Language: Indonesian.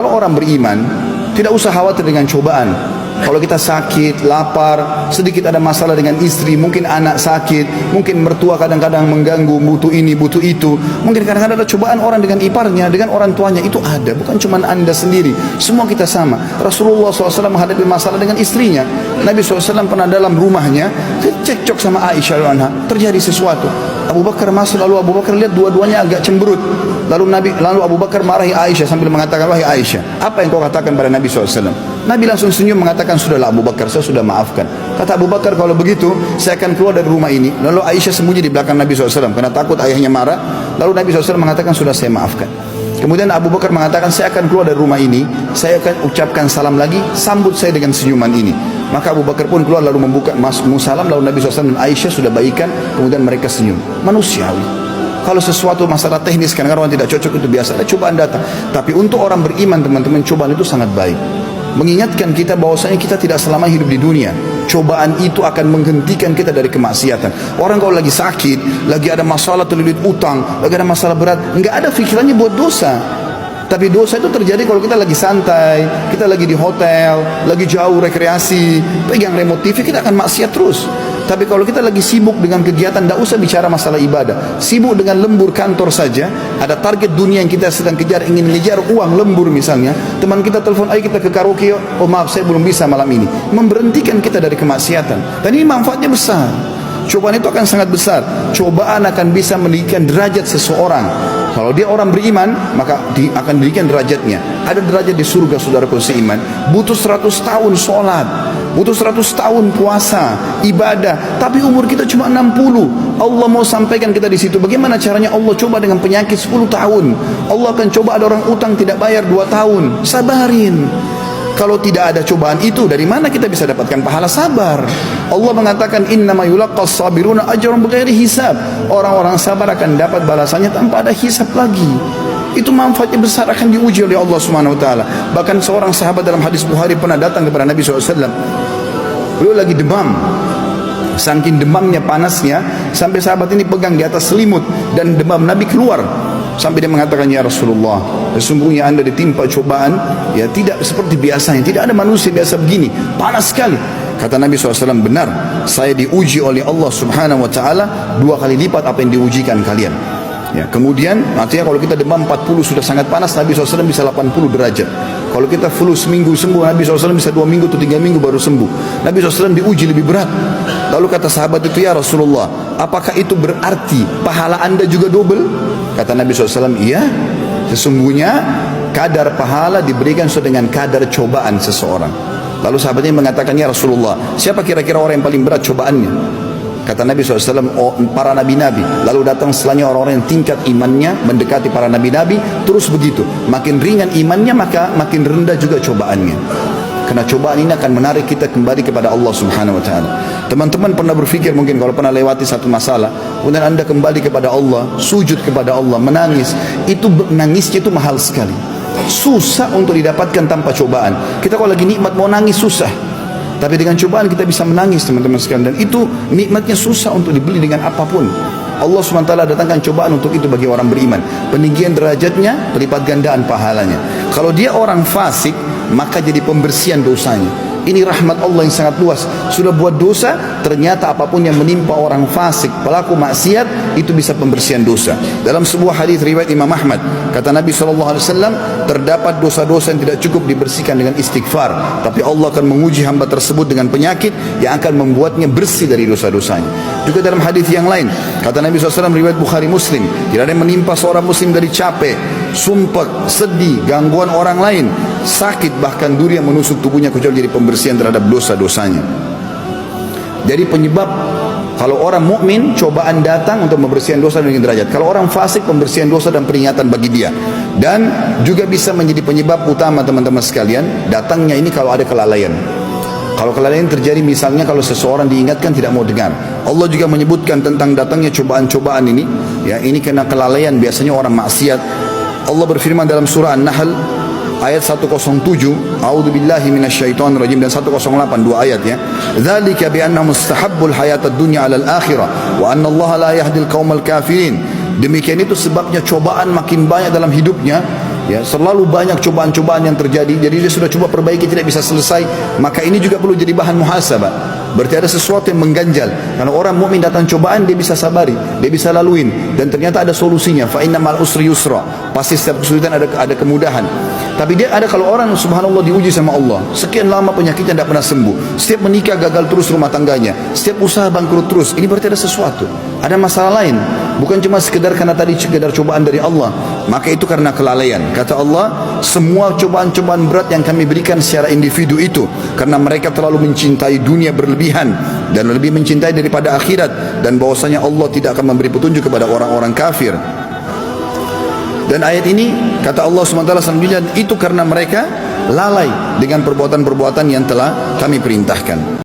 Kalau orang beriman, tidak usah khawatir dengan cobaan. Kalau kita sakit, lapar, sedikit ada masalah dengan istri, mungkin anak sakit, mungkin mertua kadang-kadang mengganggu, butuh ini, butuh itu. Mungkin kadang-kadang ada cobaan orang dengan iparnya, dengan orang tuanya, itu ada. Bukan cuma Anda sendiri, semua kita sama. Rasulullah SAW menghadapi masalah dengan istrinya. Nabi SAW pernah dalam rumahnya, cekcok sama Aisyah radhiyallahu anha, terjadi sesuatu. Abu Bakar masuk, lalu Abu Bakar lihat dua-duanya agak cemberut. Lalu Abu Bakar marahi Aisyah sambil mengatakan, wahai Aisyah, apa yang kau katakan pada Nabi SAW? Nabi langsung senyum mengatakan, sudahlah Abu Bakar, saya sudah maafkan. Kata Abu Bakar, kalau begitu saya akan keluar dari rumah ini. Lalu Aisyah sembunyi di belakang Nabi SAW karena takut ayahnya marah. Lalu Nabi SAW mengatakan, sudah saya maafkan. Kemudian Abu Bakar mengatakan, saya akan keluar dari rumah ini, saya akan ucapkan salam lagi, sambut saya dengan senyuman ini. Maka Abu Bakar pun keluar lalu membuka salam. Lalu Nabi SAW dan Aisyah sudah baikan, kemudian mereka senyum. Manusiawi. Kalau sesuatu masalah teknis kadang-kadang orang tidak cocok, itu biasa, ada cobaan datang. Tapi untuk orang beriman, teman-teman, cobaan itu sangat baik. Mengingatkan kita bahwasanya kita tidak selama hidup di dunia. Cobaan itu akan menghentikan kita dari kemaksiatan. Orang kalau lagi sakit, lagi ada masalah terlilit utang, lagi ada masalah berat, enggak ada pikirannya buat dosa. Tapi dosa itu terjadi kalau kita lagi santai, kita lagi di hotel, lagi jauh rekreasi, pegang remote TV, kita akan maksiat terus. Tapi kalau kita lagi sibuk dengan kegiatan, tidak usah bicara masalah ibadah, sibuk dengan lembur kantor saja, ada target dunia yang kita sedang kejar, ingin mengejar uang lembur misalnya, teman kita telepon, ayo kita ke karaoke, oh maaf saya belum bisa malam ini, memberhentikan kita dari kemaksiatan. Dan ini manfaatnya besar. Cobaan itu akan sangat besar. Cobaan akan bisa meninggikan derajat seseorang. Kalau dia orang beriman, maka akan meninggikan derajatnya. Ada derajat di surga, saudaraku seiman. Butuh 100 tahun sholat, butuh 100 tahun puasa, ibadah, tapi umur kita cuma 60. Allah mau sampaikan kita di situ. Bagaimana caranya? Allah coba dengan penyakit 10 tahun. Allah akan coba ada orang utang tidak bayar 2 tahun. Sabarin. Kalau tidak ada cobaan itu, dari mana kita bisa dapatkan pahala sabar? Allah mengatakan, innama yulaqqas sabiruna ajran bighairi hisab. Orang-orang sabar akan dapat balasannya tanpa ada hisab lagi. Itu manfaatnya besar, akan diuji oleh Allah Subhanahu wa taala. Bahkan seorang sahabat dalam hadis Bukhari pernah datang kepada Nabi SAW. Beliau lagi demam. Saking demamnya, panasnya, sampai sahabat ini pegang di atas selimut dan demam Nabi keluar. Sampai dia mengatakan, ya Rasulullah, sesungguhnya anda ditimpa cobaan, ya tidak seperti biasanya, tidak ada manusia biasa begini, panas sekali. Kata Nabi SAW, benar, saya diuji oleh Allah Subhanahu wa taala 2 kali lipat apa yang diujikan kalian. Ya, kemudian artinya kalau kita demam 40 sudah sangat panas, Nabi SAW bisa 80 derajat. Kalau kita flu seminggu sembuh, Nabi SAW bisa 2 minggu atau 3 minggu baru sembuh. Nabi SAW diuji lebih berat. Lalu kata sahabat itu, ya Rasulullah, apakah itu berarti pahala anda juga double? Kata Nabi SAW, iya, sesungguhnya kadar pahala diberikan sesuai dengan kadar cobaan seseorang. Lalu sahabatnya mengatakan, ya Rasulullah, siapa kira-kira orang yang paling berat cobaannya? Kata Nabi SAW, oh, para nabi-nabi. Lalu datang setelahnya orang-orang yang tingkat imannya mendekati para nabi-nabi. Terus begitu, makin ringan imannya maka makin rendah juga cobaannya. Karena cobaan ini akan menarik kita kembali kepada Allah Subhanahu wa taala. Teman-teman pernah berpikir mungkin kalau pernah lewati satu masalah, kemudian anda kembali kepada Allah, sujud kepada Allah, menangis, itu nangisnya itu mahal sekali. Susah untuk didapatkan tanpa cobaan. Kita kalau lagi nikmat mau nangis susah. Tapi dengan cobaan kita bisa menangis, teman-teman sekalian. Dan itu nikmatnya susah untuk dibeli dengan apapun. Allah SWT datangkan cobaan untuk itu bagi orang beriman. Peninggian derajatnya, pelipat gandaan pahalanya. Kalau dia orang fasik, maka jadi pembersihan dosanya. Ini rahmat Allah yang sangat luas. Sudah buat dosa, ternyata apapun yang menimpa orang fasik, pelaku maksiat, itu bisa pembersihan dosa. Dalam sebuah hadis riwayat Imam Ahmad, kata Nabi SAW, terdapat dosa-dosa yang tidak cukup dibersihkan dengan istighfar, tapi Allah akan menguji hamba tersebut dengan penyakit yang akan membuatnya bersih dari dosa-dosanya. Juga dalam hadis yang lain, kata Nabi SAW, riwayat Bukhari Muslim, tidak ada yang menimpa seorang muslim dari capek, sumpah, sedih, gangguan orang lain, sakit, bahkan duri yang menusuk tubuhnya kecuali jadi pembersihan terhadap dosa-dosanya. Jadi penyebab kalau orang mukmin cobaan datang untuk membersihkan dosa dan derajat. Kalau orang fasik pembersihan dosa dan peringatan bagi dia. Dan juga bisa menjadi penyebab utama teman-teman sekalian datangnya ini kalau ada kelalaian. Kalau kelalaian terjadi misalnya kalau seseorang diingatkan tidak mau dengar. Allah juga menyebutkan tentang datangnya cobaan-cobaan ini. Ya, ini karena kelalaian biasanya orang maksiat. Allah berfirman dalam surah An-Nahl ayat 107, a'udzubillahi minasyaitonir rajim, dan 108, 2 ayat ya. Dzalika bi anna mustahabbul hayatad dunya 'alal akhirah wa anna Allah la yahdil qaumal kafirin. Demikian itu sebabnya cobaan makin banyak dalam hidupnya, Ya, selalu banyak cobaan-cobaan yang terjadi. Jadi dia sudah coba perbaiki, tidak bisa selesai. Maka ini juga perlu jadi bahan muhasabah. Berarti ada sesuatu yang mengganjal. Karena orang mukmin datang cobaan, dia bisa sabari, dia bisa laluin, dan ternyata ada solusinya. Fa inna ma'al usri yusra. Pasti setiap kesulitan ada kemudahan. Tapi dia ada, kalau orang subhanallah diuji sama Allah, sekian lama penyakitnya tidak pernah sembuh, setiap menikah gagal terus rumah tangganya, setiap usaha bangkrut terus, ini berarti ada sesuatu, ada masalah lain, bukan cuma sekedar karena tadi sekedar cobaan dari Allah. Maka itu karena kelalaian. Kata Allah, semua cobaan-cobaan berat yang kami berikan secara individu itu karena mereka terlalu mencintai dunia berlebihan dan lebih mencintai daripada akhirat, dan bahwasanya Allah tidak akan memberi petunjuk kepada orang-orang kafir. Dan ayat ini kata Allah SWT selanjutnya, itu karena mereka lalai dengan perbuatan-perbuatan yang telah kami perintahkan.